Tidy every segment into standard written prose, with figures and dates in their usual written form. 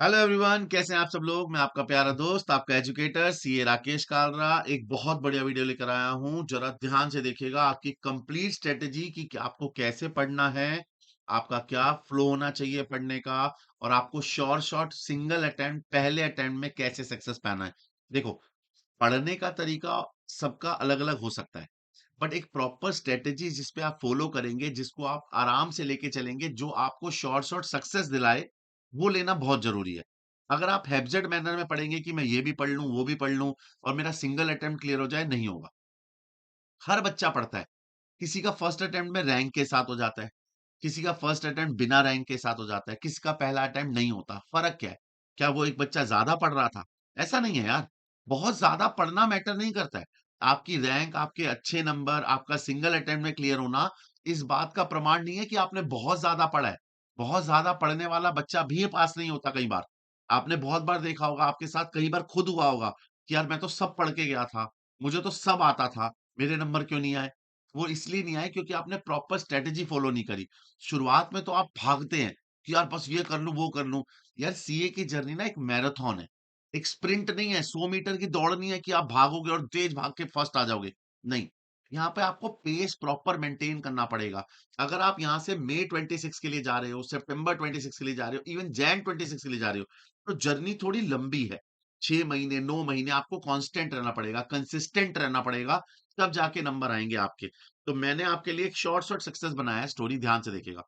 Hello everyone, कैसे हैं आप सब लोग। मैं आपका प्यारा दोस्त, आपका एजुकेटर सीए राकेश कालरा एक बहुत बढ़िया वीडियो लेकर आया हूं। जरा ध्यान से देखिएगा आपकी कंप्लीट स्ट्रेटेजी की कि आपको कैसे पढ़ना है, आपका क्या फ्लो होना चाहिए पढ़ने का, और आपको शॉर्ट शॉर्ट सिंगल अटेम्प्ट पहले अटेम्प्ट में कैसे सक्सेस पाना है। देखो, पढ़ने का तरीका सबका अलग अलग हो सकता है, बट एक प्रॉपर स्ट्रेटेजी जिसपे आप फॉलो करेंगे, जिसको आप आराम से लेके चलेंगे, जो आपको शॉर्ट शॉर्ट सक्सेस दिलाए, वो लेना बहुत जरूरी है। अगर आप हैब्जेड मैनर में पढ़ेंगे कि मैं ये भी पढ़ लूं वो भी पढ़ लूं और मेरा सिंगल अटेम्प्ट क्लियर हो जाए, नहीं होगा। हर बच्चा पढ़ता है। किसी का फर्स्ट अटेम्प्ट में रैंक के साथ हो जाता है, किसी का फर्स्ट अटेम्प्ट बिना रैंक के साथ हो जाता है, किसी का पहला अटेम्प्ट नहीं होता। फर्क क्या है? क्या वो एक बच्चा ज्यादा पढ़ रहा था? ऐसा नहीं है यार। बहुत ज्यादा पढ़ना मैटर नहीं करता है। आपकी रैंक, आपके अच्छे नंबर, आपका सिंगल अटेम्प्ट में क्लियर होना इस बात का प्रमाण नहीं है कि आपने बहुत ज्यादा पढ़ा है। बहुत ज्यादा पढ़ने वाला बच्चा भी पास नहीं होता कई बार। आपने बहुत बार देखा होगा, आपके साथ कई बार खुद हुआ होगा कि यार मैं तो सब पढ़ के गया था, मुझे तो सब आता था, मेरे नंबर क्यों नहीं आए? वो इसलिए नहीं आए क्योंकि आपने प्रॉपर स्ट्रेटेजी फॉलो नहीं करी। शुरुआत में तो आप भागते हैं कि यार बस ये कर लूं वो कर लूं। यार सीए की जर्नी ना एक मैराथन है, एक स्प्रिंट नहीं है। 100 मीटर की दौड़ नहीं है कि आप भागोगे और तेज भाग के फर्स्ट आ जाओगे। नहीं, यहाँ पे आपको पेस प्रॉपर मेंटेन करना पड़ेगा। अगर आप यहाँ से मई 26 के लिए जा रहे हो, सितंबर 26 के लिए जा रहे हो, इवन जैन 26 के लिए जा रहे हो, तो जर्नी थोड़ी लंबी है। 6 महीने 9 महीने आपको कांस्टेंट रहना पड़ेगा, कंसिस्टेंट रहना पड़ेगा, तब जाके नंबर आएंगे आपके। तो मैंने आपके लिए एक शॉर्ट शॉर्ट सक्सेस बनाया है, स्टोरी ध्यान से देखिएगा।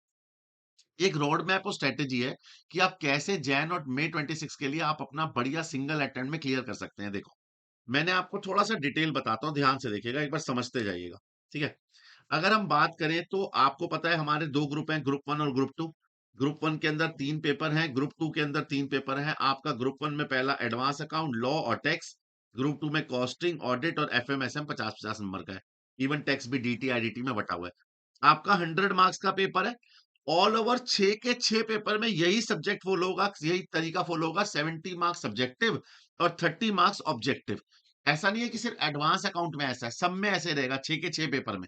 एक रोड मैप और स्ट्रेटेजी है कि आप कैसे जैन और मई 26 के लिए आप अपना बढ़िया सिंगल अटेम्प्ट में क्लियर कर सकते हैं। देखो, मैंने आपको थोड़ा सा डिटेल बताता हूँ, ध्यान से देखिएगा, एक बार समझते जाइएगा। ठीक है। अगर हम बात करें तो आपको पता है हमारे दो ग्रुप हैं, ग्रुप वन और ग्रुप टू। ग्रुप वन के अंदर 3 पेपर हैं, ग्रुप टू के अंदर 3 पेपर हैं। आपका ग्रुप वन में पहला एडवांस अकाउंट, लॉ और टैक्स। ग्रुप टू में कॉस्टिंग, ऑडिट और एफएमएसएम 50-50 नंबर का है। इवन टैक्स भी डीटी आईडीटी में बटा हुआ है। आपका 100 मार्क्स का पेपर है। ऑल ओवर 6 के 6 पेपर में यही सब्जेक्ट फॉलो होगा, यही तरीका फॉलो होगा। 70 मार्क्स सब्जेक्टिव और 30 मार्क्स ऑब्जेक्टिव। ऐसा नहीं है कि सिर्फ एडवांस अकाउंट में ऐसा है, सब में ऐसे रहेगा 6 के 6 पेपर में।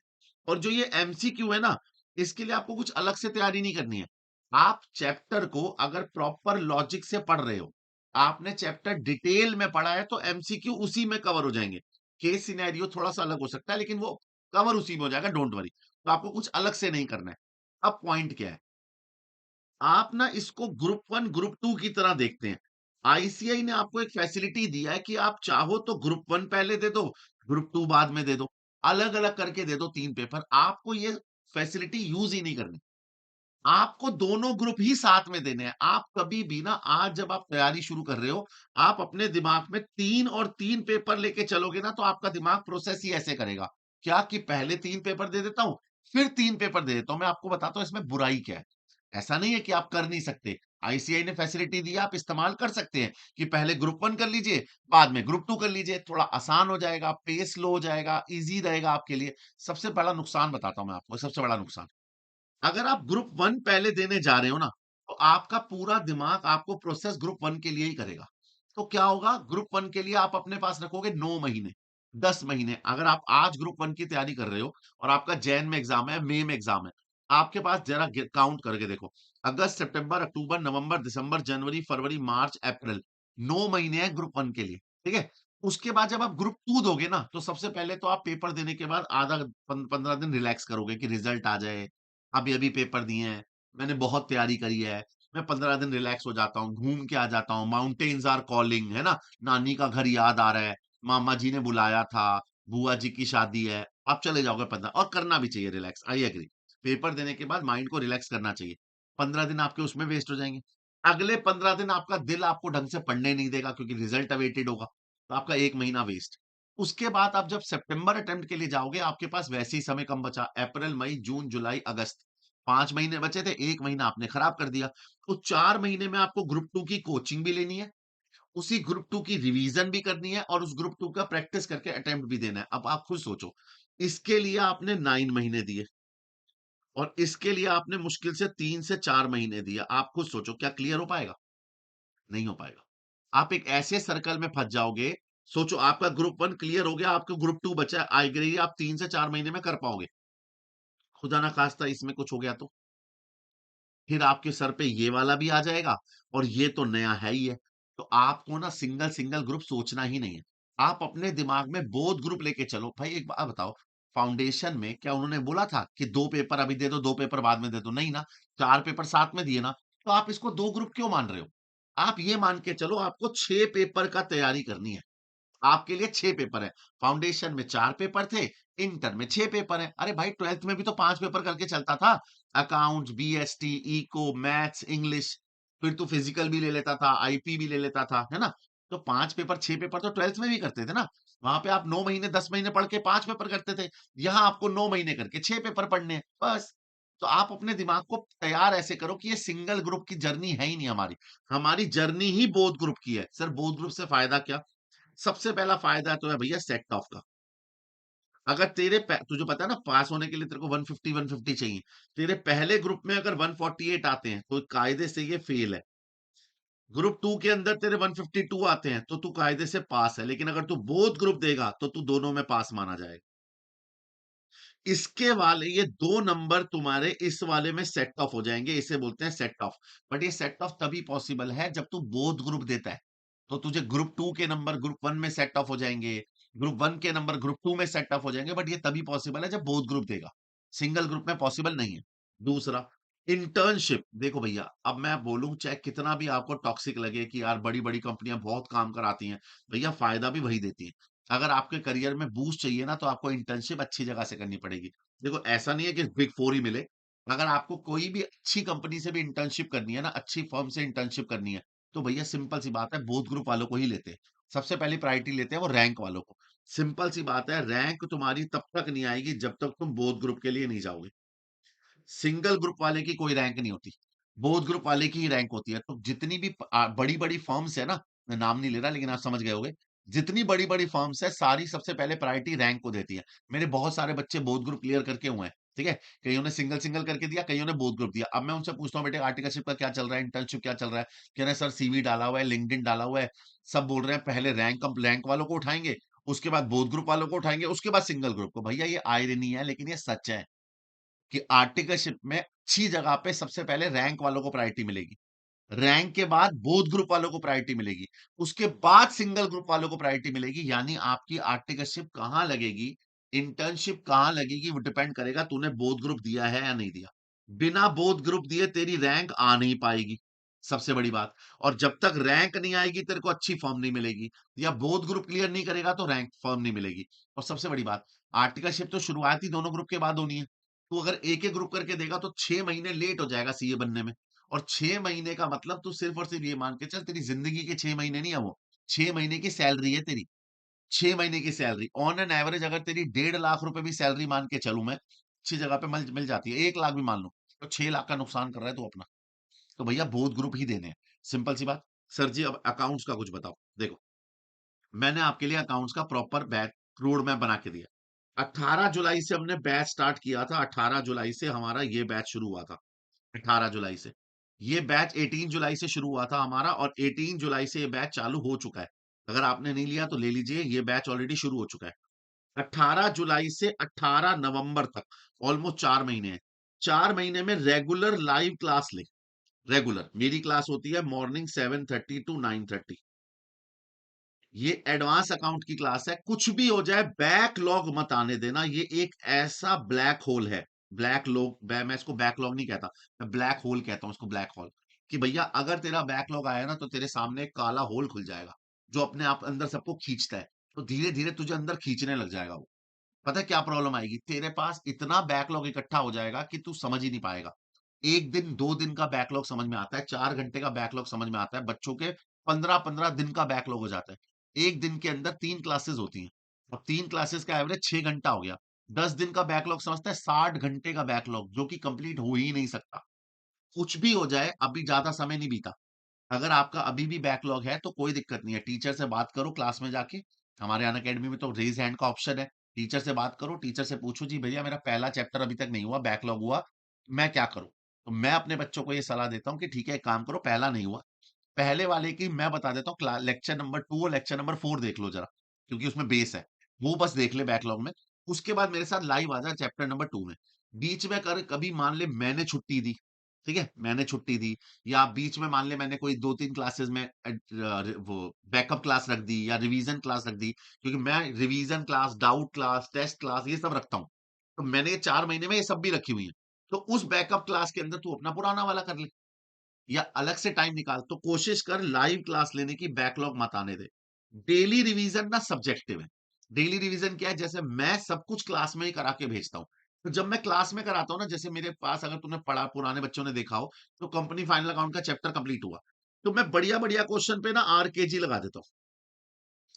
और जो ये एमसीक्यू है ना, इसके लिए आपको कुछ अलग से तैयारी नहीं करनी है। आप चैप्टर को अगर प्रॉपर लॉजिक से पढ़ रहे हो, आपने चैप्टर डिटेल में पढ़ा है, तो एमसीक्यू उसी में कवर हो जाएंगे। केस सिनेरियो थोड़ा सा अलग हो सकता है, लेकिन वो कवर उसी में हो जाएगा, डोंट वरी। तो आपको कुछ अलग से नहीं करना है। अब पॉइंट क्या है, आप ना इसको ग्रुप वन ग्रुप टू की तरह देखते हैं। आईसीआई ने आपको एक फैसिलिटी दिया है कि आप चाहो तो ग्रुप वन पहले दे दो, ग्रुप टू बाद में दे दो, अलग अलग करके दे दो 3 पेपर। आपको ये फैसिलिटी यूज ही नहीं करनी। आपको दोनों ग्रुप ही साथ में देने हैं। आप कभी भी ना, आज जब आप तैयारी शुरू कर रहे हो, आप अपने दिमाग में 3 और 3 पेपर लेके चलोगे ना, तो आपका दिमाग प्रोसेस ही ऐसे करेगा, क्या कि पहले 3 पेपर दे देता हूं, फिर 3 पेपर दे देता हूं। मैं आपको बताता हूं इसमें बुराई क्या है। ऐसा नहीं है कि आप कर नहीं सकते। आईसीआई ने फैसिलिटी दी है, आप इस्तेमाल कर सकते हैं कि पहले ग्रुप वन कर लीजिए, बाद में ग्रुप टू कर लीजिए। थोड़ा आसान हो जाएगा, पेस लो हो जाएगा, इजी रहेगा आपके लिए। सबसे बड़ा नुकसान बताता हूं मैं आपको, सबसे बड़ा नुकसान, अगर आप ग्रुप वन पहले देने जा रहे हो ना, तो आपका पूरा दिमाग आपको प्रोसेस ग्रुप वन के लिए ही करेगा। तो क्या होगा, ग्रुप वन के लिए आप अपने पास रखोगे 9 महीने, 10 महीने। अगर आप आज ग्रुप वन की तैयारी कर रहे हो और आपका जैन में एग्जाम है, मई में एग्जाम है, आपके पास जरा काउंट करके देखो, अगस्त सितंबर अक्टूबर नवंबर दिसंबर जनवरी फरवरी मार्च अप्रैल, 9 महीने हैं ग्रुप वन के लिए। ठीक है। उसके बाद जब आप ग्रुप टू दोगे ना, तो सबसे पहले तो आप पेपर देने के बाद आधा 15 दिन रिलैक्स करोगे कि रिजल्ट आ जाए, अभी-अभी पेपर दिए हैं, मैंने बहुत तैयारी करी है, मैं 15 दिन रिलैक्स हो जाता हूँ, घूम के आ जाता हूँ, माउंटेन्स आर कॉलिंग, है ना? नानी का घर याद आ रहा है, मामा जी ने बुलाया था, बुआ जी की शादी है, आप चले जाओगे 15, और करना भी चाहिए रिलैक्स, आई एग्री। पेपर देने के बाद माइंड को रिलैक्स करना चाहिए। 15 दिन आपके उसमें वेस्ट हो जाएँगे। अगले 15 दिन आपका दिल आपको ढंग से पढ़ने नहीं देगा क्योंकि रिजल्ट अवेटेड होगा, तो आपका 1 महीना वेस्ट। उसके बाद आप जब सितंबर अटेम्प्ट के लिए जाओगे, आपके पास वैसे ही समय कम बचा, अप्रैल, मई, जून, जुलाई, अगस्त। 5 महीने बचे थे, 1 महीना आपने खराब कर दिया। तो 4 महीने में आपको ग्रुप 2 की कोचिंग भी लेनी है, उसी ग्रुप 2 की रिवीजन भी करनी है और उस ग्रुप 2 का प्रैक्टिस करके अटेम्प्ट भी देना है। अब आप खुद सोचो, इसके लिए आपने 9 महीने दिए और इसके लिए आपने मुश्किल से 3 से 4 महीने दिए। आप खुद सोचो, क्या क्लियर हो पाएगा? नहीं हो पाएगा। आप एक ऐसे सर्कल में फँस जाओगे, सोचो आपका ग्रुप 1 क्लियर हो गया, आपका ग्रुप 2 बचा है, आई एग्री आप 3 से 4 महीने में कर पाओगे। खुदा ना खास्ता इसमें कुछ हो गया तो? फिर आपके सर पे ये वाला भी आ जाएगा और ये तो नया है ही है। तो आपको ना सिंगल सिंगल ग्रुप सोचना ही नहीं है। आप अपने दिमाग में बोथ ग्रुप लेके चलो। भाई एक बात बताओ, फाउंडेशन में क्या उन्होंने बोला था कि 2 पेपर अभी दे दो, 2 पेपर बाद में दे दो? नहीं ना, 4 पेपर साथ में दिए ना, तो आप इसको 2 ग्रुप क्यों मान रहे हो? आप ये मान के चलो आपको 6 पेपर का तैयारी करनी है। आपके लिए 6 पेपर है। फाउंडेशन में 4 पेपर थे, इंटर में 6 पेपर हैं। अरे भाई 12th में भी तो 5 पेपर करके चलता था। Accounts, BST, eco, maths, English, फिर तू फिजिकल भी ले लेता था, आईपी भी ले लेता था, है ना? तो 5 पेपर, 6 पेपर तो 12th में भी करते थे ना। वहां पे आप 9 महीने, 10 महीने पढ़ के 5 पेपर करते थे। यहाँ आपको 9 महीने करके 6 पेपर पढ़ने हैं, बस। तो आप अपने दिमाग को तैयार ऐसे करो कि ये सिंगल ग्रुप की जर्नी है ही नहीं हमारी। हमारी जर्नी ही बोथ ग्रुप की है। सर बोथ ग्रुप से फायदा क्या? सबसे पहला फायदा तो है भैया सेट ऑफ का। अगर तुझे पता है ना पास होने के लिए तेरे को 150 150 चाहिए। तेरे पहले ग्रुप में अगर 148 आते हैं तो कायदे से ये फेल है। ग्रुप टू के अंदर तेरे 152 आते हैं तो तू कायदे से पास है, लेकिन अगर तू बोथ ग्रुप देगा तो तू दोनों में पास माना जाएगा। इसके वाले ये 2 नंबर तुम्हारे इस वाले में सेट ऑफ हो जाएंगे, इसे बोलते हैं सेट ऑफ। बट ये सेट ऑफ तभी पॉसिबल है जब तू बोथ ग्रुप देता है। तो तुझे ग्रुप टू के नंबर ग्रुप वन में सेट ऑफ हो जाएंगे, ग्रुप वन के नंबर ग्रुप टू में सेट ऑफ हो जाएंगे, बट ये तभी पॉसिबल है जब बोथ ग्रुप देगा। सिंगल ग्रुप में पॉसिबल नहीं है। दूसरा, इंटर्नशिप। देखो भैया, अब मैं बोलूं चाहे कितना भी आपको टॉक्सिक लगे कि यार बड़ी बड़ी कंपनियां बहुत काम कराती हैं, भैया फायदा भी वही देती है। अगर आपके करियर में बूस्ट चाहिए ना तो आपको इंटर्नशिप अच्छी जगह से करनी पड़ेगी। देखो ऐसा नहीं है कि बिग फोर ही मिले। अगर आपको कोई भी अच्छी कंपनी से भी इंटर्नशिप करनी है ना, अच्छी फर्म से इंटर्नशिप करनी है, तो भैया सिंपल सी बात है, बोथ ग्रुप वालों को ही लेते हैं। सबसे पहली प्रायोरिटी लेते हैं वो रैंक वालों को। सिंपल सी बात है, रैंक तुम्हारी तब तक नहीं आएगी जब तक तुम बोथ ग्रुप के लिए नहीं जाओगे। सिंगल ग्रुप वाले की कोई रैंक नहीं होती, बोथ ग्रुप वाले की ही रैंक होती है। तो जितनी भी बड़ी बड़ी फर्म्स है ना, मैं नाम नहीं ले रहा लेकिन आप समझ गए होंगे, जितनी बड़ी बड़ी फर्म्स है सारी सबसे पहले प्रायोरिटी रैंक को देती है। मेरे बहुत सारे बच्चे बोथ ग्रुप क्लियर करके हुए हैं, ठीक है। कईयों ने सिंगल सिंगल करके दिया, कईयों ने बोथ ग्रुप दिया। अब मैं उनसे पूछता हूँ बेटे आर्टिकलशिप का क्या चल रहा है, इंटर्नशिप क्या चल रहा है? कह रहे हैं सर सीवी डाला हुआ है, लिंक्डइन डाला हुआ है। सब बोल रहे हैं पहले रैंक वालों को उठाएंगे, उसके बाद बोथ ग्रुप वालों को उठाएंगे, उसके बाद सिंगल ग्रुप को। भैया ये आयरनी है लेकिन ये सच है कि आर्टिकलशिप में अच्छी जगह पे सबसे पहले रैंक वालों को प्रायोरिटी मिलेगी, रैंक के बाद बोथ ग्रुप वालों को प्रायोरिटी मिलेगी, उसके बाद सिंगल ग्रुप वालों को प्रायोरिटी मिलेगी। यानी आपकी आर्टिकलशिप कहां लगेगी, इंटर्नशिप कहां लगेगी, वो डिपेंड करेगा तूने बोथ ग्रुप दिया है या नहीं दिया। बिना बोथ ग्रुप दिए तेरी रैंक आ नहीं पाएगी, सबसे बड़ी बात। और जब तक रैंक नहीं आएगी तेरे को अच्छी फॉर्म नहीं मिलेगी, या बोथ ग्रुप क्लियर नहीं करेगा तो रैंक फॉर्म नहीं मिलेगी। और सबसे बड़ी बात, आर्टिकलशिप तो शुरुआती दोनों ग्रुप के बाद होनी है। तो अगर एक एक ग्रुप करके देगा तो 6 महीने लेट हो जाएगा सीए बनने में। और 6 महीने का मतलब तू सिर्फ और सिर्फ ये मान के चल, तेरी जिंदगी के 6 महीने नहीं है वो, 6 महीने की सैलरी है तेरी। 6 महीने की सैलरी ऑन एन एवरेज अगर तेरी 1.5 लाख रुपए भी सैलरी मान के चलूं मैं, अच्छी जगह पे मिल मिल जाती है, 1 लाख भी मान लो, तो 6 लाख का नुकसान कर रहा है तू अपना। तो भैया बोथ ग्रुप ही देने हैं, सिंपल सी बात। सर जी अब अकाउंट्स का कुछ बताओ। देखो, मैंने आपके लिए अकाउंट्स का प्रॉपर बैच रोड मैप बना के दिया। 18 जुलाई से हमने बैच स्टार्ट किया था, 18 जुलाई से हमारा ये बैच शुरू हुआ था। 18 जुलाई से ये बैच 18 जुलाई से शुरू हुआ था हमारा, और 18 जुलाई से ये बैच चालू हो चुका है। अगर आपने नहीं लिया तो ले लीजिए, ये बैच ऑलरेडी शुरू हो चुका है। 18 जुलाई से 18 नवंबर तक ऑलमोस्ट 4 महीने हैं। 4 महीने में रेगुलर लाइव क्लास ले। रेगुलर मेरी क्लास होती है मॉर्निंग 7:30 टू 9:30। ये एडवांस अकाउंट की क्लास है, कुछ भी हो जाए बैकलॉग मत आने देना। ये एक ऐसा ब्लैक होल है। मैं इसको बैकलॉग नहीं कहता, मैं ब्लैक होल कहता हूं इसको, ब्लैक होल। कि भैया अगर तेरा बैकलॉग आया ना तो तेरे सामने एक काला होल खुल जाएगा जो अपने आप अंदर सबको खींचता है। तो धीरे धीरे तुझे अंदर खींचने लग जाएगा वो। पता है क्या प्रॉब्लम आएगी, तेरे पास इतना बैकलॉग इकट्ठा हो जाएगा कि तू समझ ही नहीं पाएगा। 1 दिन 2 दिन का बैकलॉग समझ में आता है, 4 घंटे का बैकलॉग समझ में आता है, बच्चों के 15-15 दिन का बैकलॉग हो जाता है। 1 दिन के अंदर 3 क्लासेस होती हैं, अब 3 क्लासेस का एवरेज 6 घंटा हो गया। 10 दिन का बैकलॉग समझता है, 60 घंटे का बैकलॉग जो कि कंप्लीट हो ही नहीं सकता। कुछ भी हो जाए, अभी ज्यादा समय नहीं बीता। अगर आपका अभी भी बैकलॉग है तो कोई दिक्कत नहीं है, टीचर से बात करो क्लास में जाके। हमारे अन अकेडमी में तो रेज हैंड का ऑप्शन है। टीचर से बात करो, टीचर से पूछो जी भैया मेरा पहला चैप्टर अभी तक नहीं हुआ, बैकलॉग हुआ, मैं क्या करूं? तो मैं अपने बच्चों को ये सलाह देता हूँ कि ठीक है एक काम करो, पहला नहीं हुआ, पहले वाले की मैं बता देता हूँ, लेक्चर नंबर 2 और लेक्चर नंबर 4 देख लो जरा, क्योंकि उसमें बेस है। वो बस देख ले बैकलॉग में। उसके बाद मेरे साथ लाइव आ जा चैप्टर नंबर 2 में। बीच में कर कभी मान ले मैंने छुट्टी दी, ठीक है? मैंने छुट्टी दी या बीच में मान ले मैंने कोई 2-3 क्लासेस में वो बैकअप क्लास रख दी या रिवीजन क्लास रख दी, क्योंकि मैं revision class, doubt class, test class ये सब रखता हूँ। तो मैंने ये 4 महीने में ये सब भी रखी हुई हैं। तो उस बैकअप क्लास के अंदर तू अपना पुराना वाला कर ले या अलग से टाइम निकाल। तो कोशिश कर लाइव क्लास लेने की, बैकलॉग मत आने दे। डेली रिवीजन ना सब्जेक्टिव है। डेली रिवीजन क्या है, जैसे मैं सब कुछ क्लास में ही करा के भेजता हूँ। तो जब मैं क्लास में कराता हूँ ना, जैसे मेरे पास अगर तूने पढ़ा, पुराने बच्चों ने देखा हो, तो कंपनी फाइनल अकाउंट का चैप्टर कंप्लीट हुआ। तो मैं बढ़िया-बढ़िया क्वेश्चन पे ना आरकेजी लगा देता हूँ,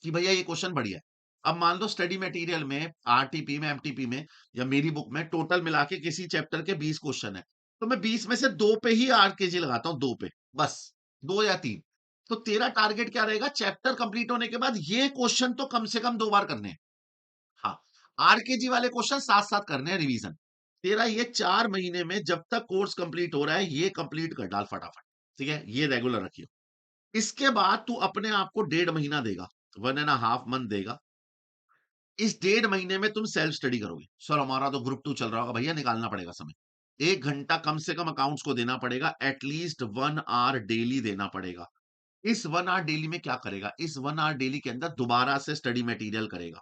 कि भैया ये क्वेश्चन बढ़िया है। अब मान लो स्टडी मटेरियल में, आरटीपी में, एमटीपी में या मेरी बुक में टोटल मिला के किसी चैप्टर के 20 क्वेश्चन है। तो मैं 20 में से 2 पे ही आरकेजी लगाता हूँ, 2 पे, बस 2 या 3। तो तेरा टारगेट क्या रहेगा, चैप्टर कंप्लीट होने के बाद ये क्वेश्चन तो कम से कम 2 बार करने हैं। हाँ, आरकेजी वाले क्वेश्चन साथ-साथ करने हैं रिवीजन। तेरा ये 4 महीने में जब तक कोर्स कंप्लीट हो रहा है, ये कंप्लीट कर डाल फटाफट। ठीक है? ये रेगुलर रखियो। इसके बाद तू अपने आप को 1.5 महीना देगा, 1 एंड अ हाफ मंथ देगा। इस 1.5 महीने में तुम सेल्फ स्टडी करोगे। सर हमारा तो ग्रुप 2 चल रहा होगा, भैया निकालना पड़ेगा समय। 1 घंटा कम से कम अकाउंट्स को देना पड़ेगा, एटलीस्ट 1 आवर डेली देना पड़ेगा। इस 1 आवर डेली में क्या करेगा? इस 1 आवर डेली के अंदर दोबारा से स्टडी मटेरियल करेगा।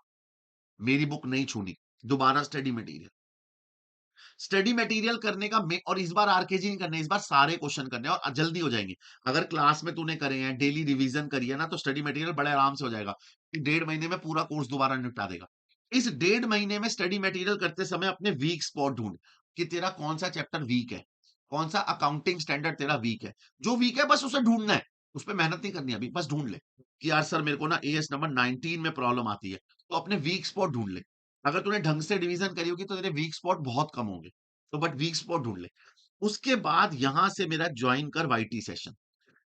मेरी बुक नहीं छूनी, दोबारा स्टडी मटेरियल। स्टडी मटेरियल करने का मे और इस बार आरकेजी नहीं करने, इस बार सारे क्वेश्चन करने हैं और जल्दी हो जाएंगे। अगर क्लास में तूने करे हैं, डेली रिवीजन करी है ना, तो स्टडी मटेरियल बड़े आराम से हो जाएगा। 1.5 महीने में पूरा कोर्स दोबारा निपटा देगा। इस 1.5 महीने में स्टडी मटेरियल करते समय अपने वीक स्पॉट ढूंढ, कि तेरा कौन सा चैप्टर वीक है, कौन सा अकाउंटिंग स्टैंडर्ड तेरा वीक है। जो वीक है बस उसे ढूंढना है, उस पर मेहनत नहीं करनी अभी, बस ढूंढ ले कि यार सर मेरे को ना एएस नंबर 19 में प्रॉब्लम आती है। तो अपने वीक स्पॉट ढूंढ ले। अगर तूने ढंग से डिवीजन करी होगी तो तेरे वीक स्पॉट बहुत कम होंगे। तो बट वीक स्पॉट ढूंढ ले। उसके बाद यहां से मेरा ज्वाइन कर वाईटी सेशन।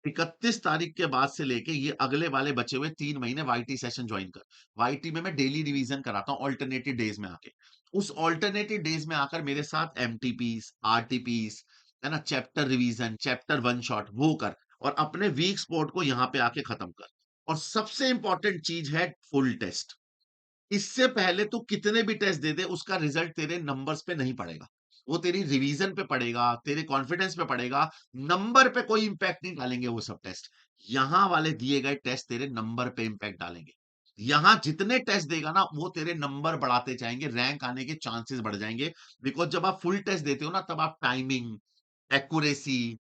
31 तारीख के बाद से लेके ये अगले वाले बचे हुए 3 महीने वाईटी सेशन ज्वाइन कर। वाईटी में मैं डेली रिवीजन कराता हूँ ऑल्टरनेटिव डेज में आके। उस ऑल्टरनेटिव डेज में आकर मेरे साथ एमटीपीस, आरटीपीस, है ना, chapter revision, chapter one shot वो कर और अपने वीक स्पॉट को यहाँ पे आके खत्म कर। और सबसे इंपॉर्टेंट चीज है फुल टेस्ट। इससे पहले तू कितने भी टेस्ट दे दे, उसका रिजल्ट तेरे नंबर्स पे नहीं पड़ेगा। वो तेरी रिवीजन पे पड़ेगा, तेरे कॉन्फिडेंस पे पड़ेगा। नंबर पे कोई इंपैक्ट नहीं डालेंगे वो सब टेस्ट। यहां वाले दिए गए टेस्ट तेरे नंबर पे इंपैक्ट डालेंगे। यहां जितने टेस्ट देगा ना, वो तेरे नंबर बढ़ाते जाएंगे, रैंक आने के चांसेस बढ़ जाएंगे। बिकॉज जब आप फुल टेस्ट देते हो ना, तब आप टाइमिंग, एक्यूरेसी,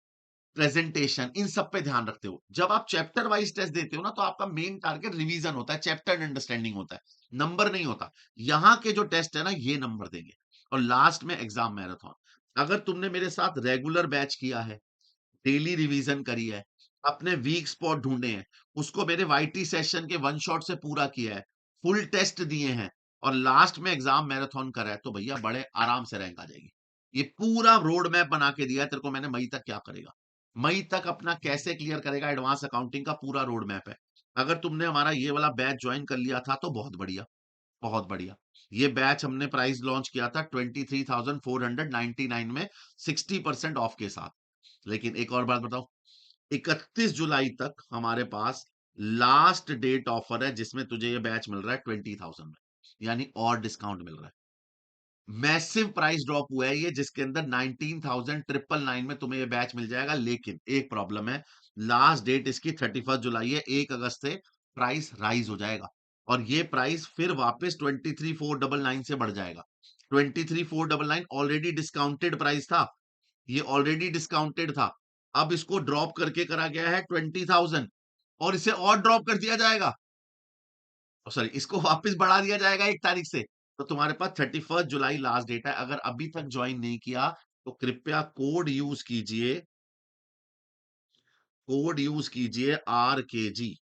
प्रेजेंटेशन इन सब पे ध्यान रखते हो। जब आप चैप्टर वाइज टेस्ट देते हो ना, तो आपका मेन टारगेट रिवीजन होता है, चैप्टर अंडरस्टैंडिंग होता है, नंबर नहीं होता। यहाँ के जो टेस्ट है ना, ये नंबर देंगे। और लास्ट में एग्जाम मैराथन। अगर तुमने मेरे साथ रेगुलर बैच किया है, डेली रिवीजन करी है, अपने वीक स्पॉट ढूंढे हैं, उसको मेरे वाईटी सेशन के वन शॉट से पूरा किया है, फुल टेस्ट दिए हैं और लास्ट में एग्जाम मैराथन करा है, तो भैया बड़े आराम से रैंक आ जाएगी। ये पूरा रोड मैप बना के दिया है तेरे को मैंने, मई तक क्या करेगा, मई तक अपना कैसे क्लियर करेगा, एडवांस अकाउंटिंग का पूरा रोड मैप है। अगर तुमने हमारा ये वाला बैच ज्वाइन कर लिया था तो बहुत बढ़िया, बहुत बढ़िया। ये बैच हमने प्राइस लॉन्च किया था 23,499 में, 60% ऑफ के साथ। लेकिन एक और बात बताओ, 31 जुलाई तक हमारे पास लास्ट डेट ऑफर है, जिसमें तुझे ये बैच मिल रहा है 20,000 में, यानी और डिस्काउंट मिल रहा है। मैसिव प्राइस ड्रॉप हुआ है ये, जिसके अंदर 19,999 में तुम्हें ये बैच मिल जाएगा। लेकिन एक प्रॉब्लम है, लास्ट डेट इसकी 31 जुलाई है, 1 अगस्त से प्राइस राइज हो जाएगा और ये प्राइस फिर वापस 23,499 से बढ़ जाएगा। 23,499 ऑलरेडी डिस्काउंटेड प्राइस था, ये ऑलरेडी डिस्काउंटेड था। अब इसको ड्रॉप करके करा गया है 20,000 और इसे और ड्रॉप कर दिया जाएगा, सॉरी इसको वापस बढ़ा दिया जाएगा 1 तारीख से। तो तुम्हारे पास 31 जुलाई लास्ट डेट है। अगर अभी तक ज्वाइन नहीं किया तो कृपया कोड यूज कीजिए, कोड यूज कीजिए RKG,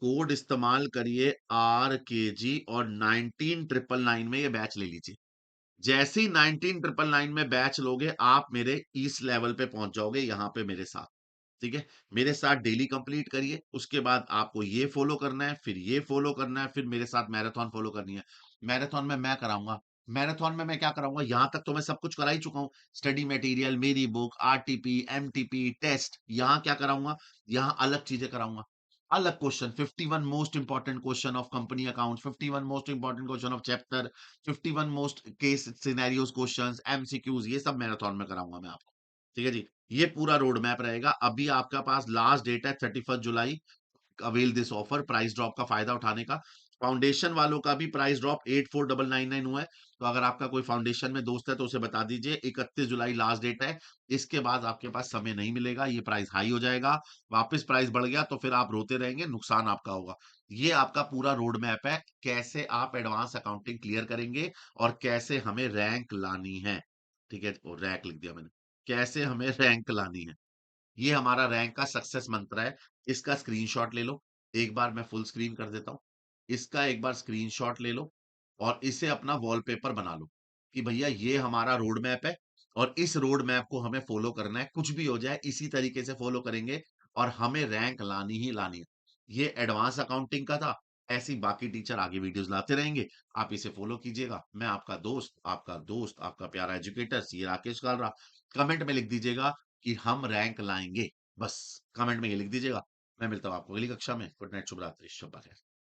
कोड इस्तेमाल करिए RKG और 19,999 में ये बैच ले लीजिए। जैसे ही 19,999 में बैच लोगे, आप मेरे इस लेवल पे पहुंच जाओगे, यहाँ पे मेरे साथ। ठीक है, मेरे साथ डेली कंप्लीट करिए, उसके बाद आपको ये फॉलो करना है, फिर ये फॉलो करना है, फिर मेरे साथ मैराथन फॉलो करनी है। मैराथन में मैं कराऊंगा, मैराथन में मैं क्या कराऊंगा, यहाँ तक तो मैं सब कुछ करा ही चुका हूँ। स्टडी मटेरियल, मेरी बुक, आरटीपी, एमटीपी, टेस्ट, यहाँ क्या कराऊंगा, यहाँ अलग चीजें कराऊंगा। अलग question, 51 most important question of company account, 51 most important question of chapter, 51 most case scenarios questions, MCQs, ये सब मैराथन में कराऊंगा मैं आपको। ठीक है जी। ये पूरा रोड मैप रहेगा। अभी आपका पास लास्ट डेट है 31 जुलाई। Avail this offer, price drop का फायदा उठाने का। फाउंडेशन वालों का भी प्राइस ड्रॉप 84,999 हुआ है। तो अगर आपका कोई फाउंडेशन में दोस्त है तो उसे बता दीजिए, 31 जुलाई लास्ट डेट है। इसके बाद आपके पास समय नहीं मिलेगा, ये प्राइस हाई हो जाएगा। वापस प्राइस बढ़ गया तो फिर आप रोते रहेंगे, नुकसान आपका होगा। ये आपका पूरा रोड मैप है, कैसे आप एडवांस अकाउंटिंग क्लियर करेंगे और कैसे हमें रैंक लानी है। ठीक है, रैंक लिख दिया मैंने। कैसे हमें रैंक लानी है, ये हमारा रैंक का सक्सेस मंत्र है। इसका स्क्रीनशॉट ले लो। एक बार मैं फुल स्क्रीन कर देता हूं। इसका एक बार स्क्रीनशॉट ले लो और इसे अपना वॉलपेपर बना लो कि भैया ये हमारा रोड मैप है और इस रोड मैप को हमें फॉलो करना है, कुछ भी हो जाए इसी तरीके से फॉलो करेंगे और हमें रैंक लानी ही लानी है। ये एडवांस अकाउंटिंग का था। ऐसी बाकी टीचर आगे वीडियोस लाते रहेंगे, आप इसे फॉलो कीजिएगा। मैं आपका दोस्त आपका प्यारा एजुकेटर सी राकेश कालरा। कमेंट में लिख दीजिएगा कि हम रैंक लाएंगे। बस कमेंट में ये लिख दीजिएगा। मैं मिलता हूँ आपको अगली कक्षा में। गुड नाइट, शुभ रात्रि, शुभ रात्रि।